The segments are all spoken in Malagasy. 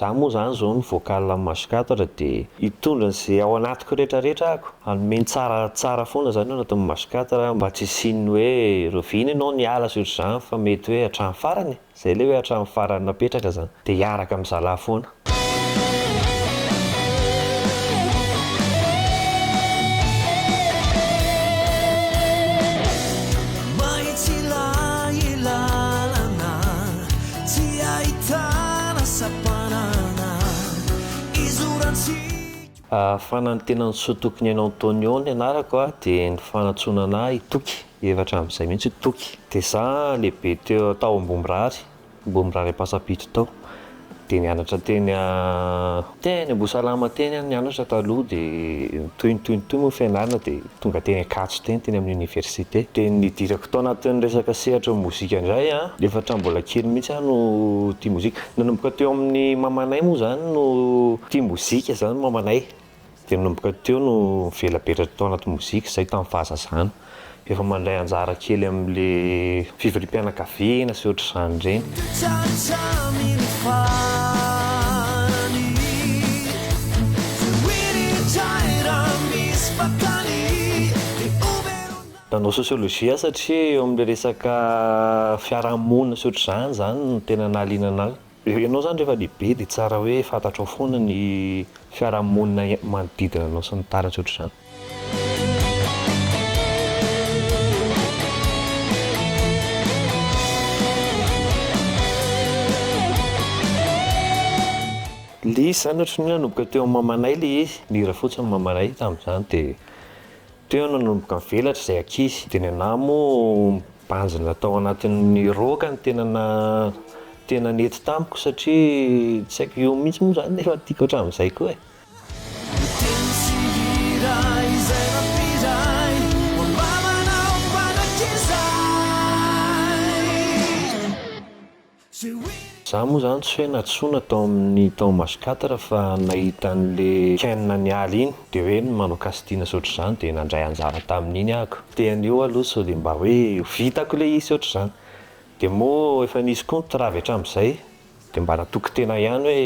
Za moa zany zao ny vocal masikatatra dia hitondra izay ao anatiko rehetrarehetra ako. Hanome tsara foana zany ao anatin'ny masikatatra mba tsy hisiany hoe rovina ianao niala sy ohatr'izany fa mety hoe hatramin'ny farany. Izay ilay hoe hatramin'ny farany napetraka zany. Dia hiaraka amin'ny zalahy foana. Fanany tena nisotokony ianao Antonio ny anarako dia ny fanantsonana Itoky, efatra amin'izay mihitsy Itoky. Dia za lehibe tao Ambomirary Ampasapito tao. Dia nianatra teny Ambohisalama teny nianatra taloha dia toy moa fianarana dia tonga teny Ankatso teny amin'ny université. Dia nidirako tao anatin'ny resaka sehatra mozika indray rehefa mbola kely mihitsy no tia mozika. Nanomboka teo amin'ny mamanay moa zany no tia mozika zany mamanay. Dia nanomboka teo no velapetratra tao anaty mozika izay tamin'ny fahazazana. Efa mandray anjara kely amin'ilay fivoriam-pianakaviana sy ohatr'izany ireny. Nanao sosiolojia satria eo amin'ilay resaka fiarahamonina sy ohatr'izany zany no tena nahaliana anahy. Ianao zany rehefa lehibe dia tsara hoe fantatrao foana ny fiarahamonina manodidina anao sy ny taratra ohatr'izany. Ilay izy zany ohatran'ny hoe nanomboka teo amin'ny mamanay ilay izy, nihira fotsiny mamanay tamin'izany dia teo nanomboka mivelatra izay ankizy. Dia ny anahy moa banjina tao anatin'ny roka ny tena nety tamiko satria tsy haiko eo mihitsy moa zany nefa tiako hatramin'izay koa e. Za moa zany tsy hoe natsoina tao amin'ny tao masikatatra fa nahita an'ilay Ken niala iny dia hoe manao kastiana sy ohatr'izany dia nandray anjara tamin'iny ahako. Dia anio aloha sao dia mba hoe vitako ilay izy ohatr'izany. Dia moa efa nisy koa nitovy hatramin'izay dia mba natoky tena ihany hoe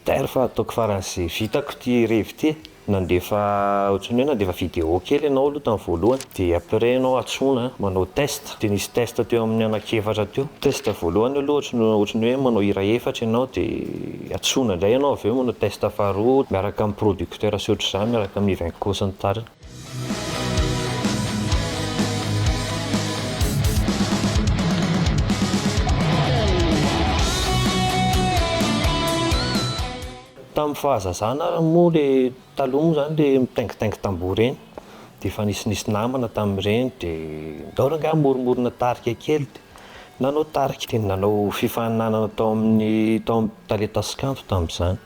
taira fa ataoko faran'izay vitako ty revi ty. Nandefa vidéo kely ianao aloha tamin'ny voalohany dia après ianao atsoina manao test. Dia nisy test teo amin'ny anankefatra teo. Test voalohany aloha ohatran'ny hoe manao hira efatra ianao dia atsoina indray ianao avy eo manao test faharoa miaraka amin'ny producteur sy ohatr'izany miaraka amin'ny Ivenco sy ny tariny. Tamin'ny fahazazana moa ilay taloha moa zany ilay mitaingitaingy tamboho ireny dia efa nisy namana tamin'ireny dia ndao rangahy moromorona tarika kely nanao tarika dia nanao fifaninanana tao amin'ny talenta sy kanto tamin'izany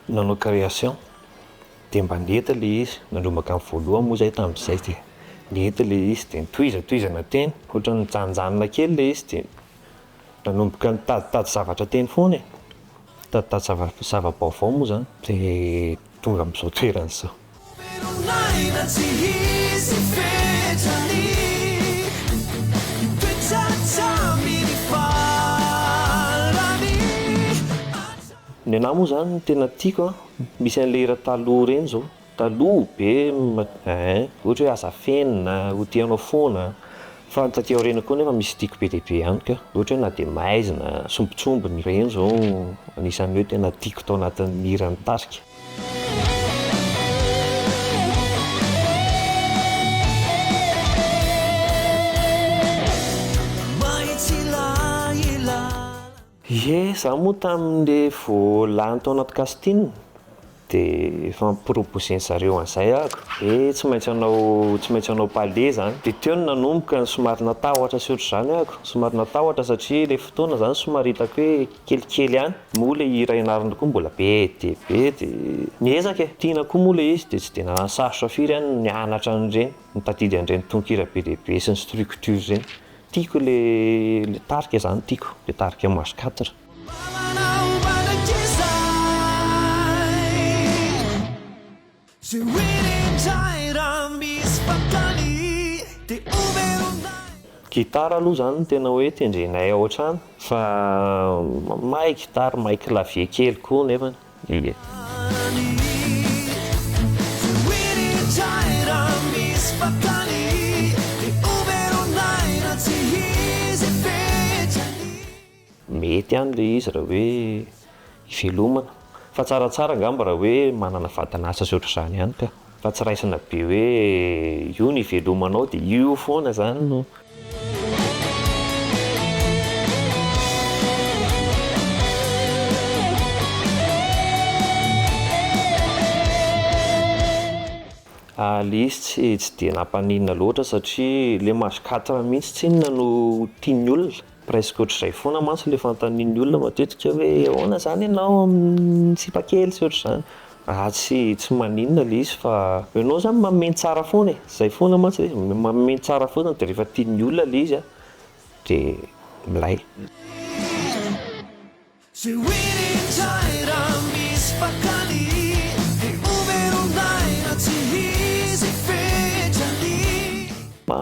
nanao création dia mba nety ilay izy nanomboka amin'ny voalohany moa izay tamin'izay dia nety ilay izy dia nitohizatohizana teny ohatran'ny nijanonjanona kely ilay izy dia nanomboka nitaditady zavatra teny foana e. Taditady zava-baovao moa zany dia tonga amin'izao toerana izao. Ny anahy moa zany tena tiako misy an'ilay hira taloha ireny zao. Taloha be ohatra hoe Azafenina, Hotianao foana. Fa taty aoriana koa nefa misy tiako be dia be ihany ka. Ohatra hoe Na dia maizina, Sombintsombiny ireny zao anisan'ny hoe tena tiako tao anatin'ny hiran'ny tarika. Za moa tamin'ilay vao lany tao anaty kastina dia efa niproposeany zareo an'izay ahako. Tsy maintsy hanao palais zany. Dia teo no nanomboka ny somary natahotra sy ohatr'izany ahako. Somary natahotra satria ilay fotoana zany somary hitako hoe kelikely ihany. Moa ilay hira ianarana koa mbola be dia niezaka e. Tiana koa moa ilay izy dia tsy dia nasarotra firy ihany nianatra an'ireny. Nitadidy an'ireny tononkira be dia be sy ny structure ireny. Tiako ilay tarika zany tiako, ilay tarika masikatatra. Gitara aloha zany no tena hoe tendrenay ao an-trano fa mahay gitara, mahay clavier kely koa nefa. Ie. Mety ihany le izy raha hoe hivelomana fa tsaratsara angamba raha hoe manana vatana asa sy ohatr'izany ihany ka fa tsy raisina be hoe io ny hivelomanao dia io foana zany no. Le izy tsy dia nampaninona loatra satria le marche 4 mihitsy tsy inona no tian'ny olona. Presque ohatr'izay foana mantsy le fanontanian'ny olona matetika hoe ahoana zany ianao amin'ny tsipakely sy ohatr'izany. Tsy maninona le izy fa ianao zany mameno tsara foana e. Izay foana mantsy mameno tsara foana dia rehefa tian'ny olona le izy dia milay.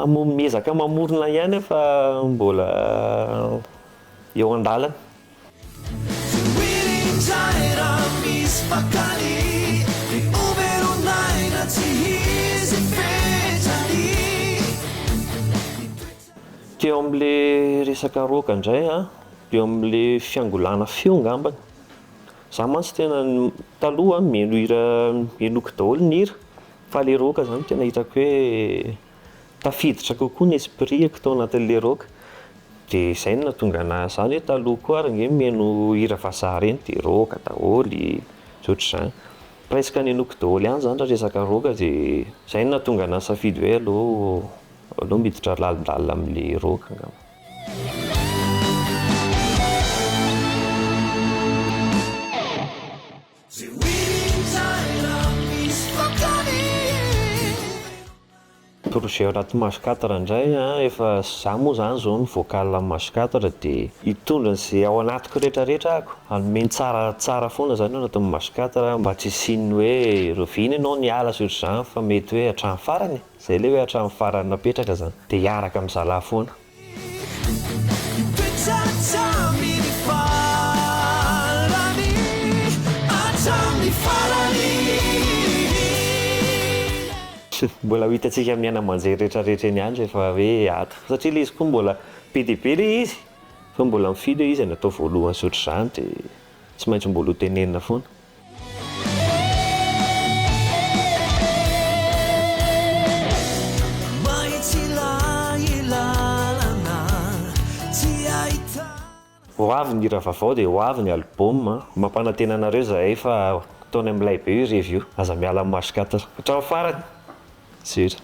Miezaka mamorona ihany fa mbola eo an-dalana. Teo amin'le resaka roka indray teo amin'le fiangolana feo ngambany. Za mantsy tena taloha mihaino hira henoko daholo ny hira fa le roka zany tena hitako hoe tafiditra kokoa ny esprit-ko tao anatin'le roka. Dia izay no nahatonga anahy zany hoe taloha koa ary nge mihaino hira vazaha ireny dia roka daholo sy ohatr'izany. Presque ny henoko daholo ihany zany raha resaka roka dia izay no nahatonga anahy safidy hoe aleo miditra lalindalina amin'le roka angamba. Projet ao anaty marche 4 indray efa za moa zany zao ny vocal amin'ny marche 4 dia hitondra izay ao anatiko rehetrarehetra ahako. Hanome tsara foana zany ao anatin'ny marche 4 mba tsy hisian'ny hoe rovina ianao niala sy ohatr'izany fa mety hoe hatramin'ny farany. Izay ilay hoe hatramin'ny farany napetraka zany dia hiaraka amin'ny zalahy foana. Mbola ho hitantsika amin'ny ana-manjery rehetrarehetra eny ihany rehefa hoe ato satria ilay izy koa mbola be dia be ilay izy fa mbola mifidy hoe izy natao voalohany sy ohatr'izany dia tsy maintsy mbola ho tenenina foana. Ho avy ny hira vaovao dia ho avy ny album. Mampanantena anareo zahay fa ataony amin'ilay be io review. Aza miala amin'ny marche 4 hatramin'ny farany. Zero.